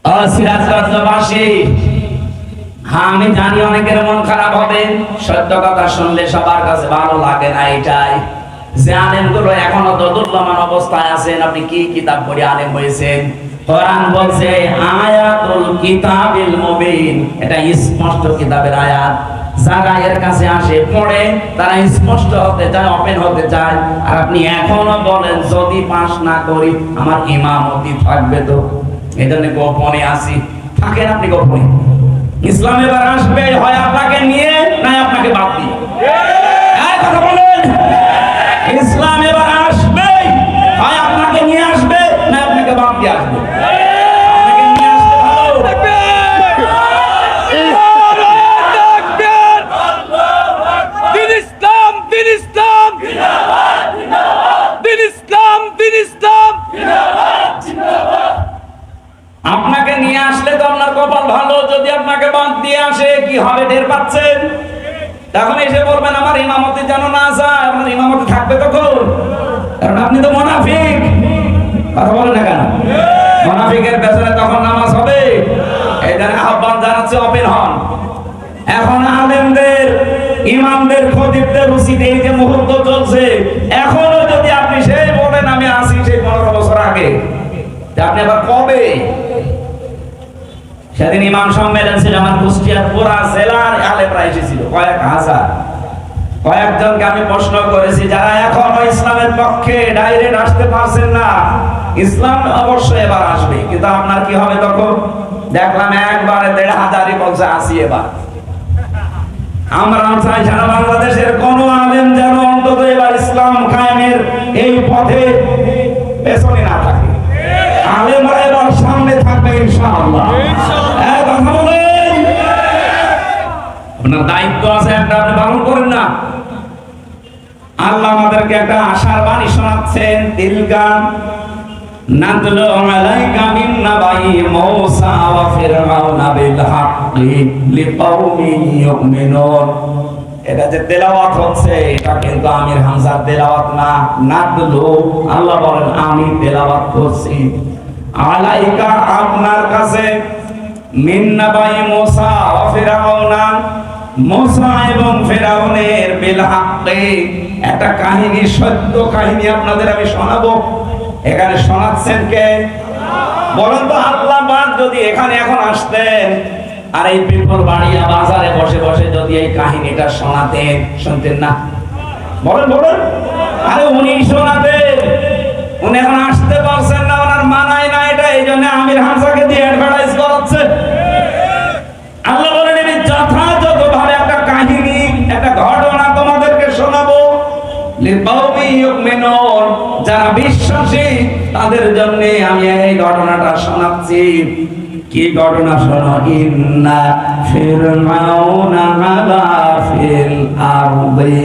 সিরাজগঞ্জবাসী, হ্যাঁ আমি জানি অনেকের মন খারাপ হবে, সত্য কথা শুনলে সবার কাছে ভালো লাগে না। এটাই যে আলেমগুলো এখনো দোদুল্যমান অবস্থায় আছেন। আপনি কি কিতাব পড়ে আলেম হয়েছেন? কোরআন বলছে আয়াতুল কিতাবিল মুবিন, এটা স্পষ্ট কিতাবের আয়াত। যারা এর কাছে আসে পড়ে তারা স্পষ্ট হতে চায়, ওপেন হতে চায়। আর আপনি এখনো বলেন যদি পাস না করি আমার ইমামতি থাকবে। তো এজন্য গোপনে আসি। থাকেন আপনি গোপনে। ইসলাম এবার আসবে, হয় আপনাকে নিয়ে না আপনাকে বাদ দিয়ে। কথা বলেন, ইসলাম এবার আসবে, হয় আপনাকে নিয়ে আসবে না আপনাকে বাদ দিয়ে আসবে। আপনাকে নিয়ে আসলে তো আপনার কপাল ভালো, যদি আপনাকে বাদ দিয়ে আসে কি হবে টের পাচ্ছেন? তখন এসে বলবেন আমার ইমামতি যেন না যায়। আপনার ইমামতি থাকবে তখন, কারণ আপনি তো মুনাফিক। কথা বলেন না কেন? মুনাফিকের পেছনে তখন নামাজ হবে। এই জন্য আহ্বান জানাচ্ছে ওপেন হন। এখন আলেমদের, ইমামদের, খতিবদের উচিত এই যে মুহূর্ত চলছে, এখনো যদি আপনি সেই বলেন আমি আসি সেই 15 বছর আগে, আপনি আবার কবে? সেদিন ইমাম সম্মেলন ছিল আমার কুষ্টিয়ার পুরা জেলার আলেমরা এসেছিল, কয়েক হাজার। কয়েকজনকে আমি প্রশ্ন করেছি যারা এখনো ইসলামের পক্ষে ডাইরেক্ট আসতে পারছেন না, ইসলাম অবশ্যই এবার আসবে, কিন্তু আপনার কি হবে তখন? দেখলাম একবারে 1500 বলছে আসি এবার। আমরা চাই সারা বাংলাদেশের কোন আলেম যেন অন্তত এবার ইসলাম কায়েমের এই পথে পেছনে না থাকে। আলেমরা এবার সামনে থাকবে ইনশাআল্লাহ। কথা বলেন, আপনার দায়িত্ব আছে একটা, আপনি পালন করেন না। আল্লাহ আমাদেরকে একটা আশার বাণী শোনাচ্ছেন। তিলকা নাতলু আলাইকা মিন নাবাই মূসা ওয়া ফিরআউনা বিল হাক্কি লিকাওমিন ইউমিনুন। এটা যে তেলাওয়াত হচ্ছে এটা কিন্তু আমির হামজার তেলাওয়াত না। নাতলু, আল্লাহ বলেন আমি তেলাওয়াত করছি। আলাইকা, আপনার কাছে, মিন নাবাই মূসা ওয়া ফিরআউনা, মূসা এবং ফিরআউনের বিল হাক্কি, একটা কাহিনী, সত্য কাহিনী আপনাদের আমি শোনাবো। এখানে শোনাচ্ছেন কে? বলেন তো। আল্লাহ পাক যদি এখানে এখন আসতেন আর এই পিপল বাড়িয়া বাজারে বসে বসে যদি এই কাহিনীটা শোনাতেন, শুনতেন না? বলেন বলেন। আরে উনি শোনাতেন, উনি এখন আসতে পারছেন না, ওনার মানায় না এটা, এই জন্য আমির হামজাকে দিয়ে অ্যাডভার্টাইজ করাচ্ছে। আল্লাহ বলেন আমি যথাযথভাবে একটা কাহিনী, একটা ঘটনা তোমাদেরকে শোনাবো। লিকাওমি ইউমিনুন, যারা বিশ্বাসী তাদের জন্য আমি এই ঘটনাটা শোনাচ্ছি। কি ঘটনা শোনো? ইন্না ফিরআউনা আলা ফিল আরদি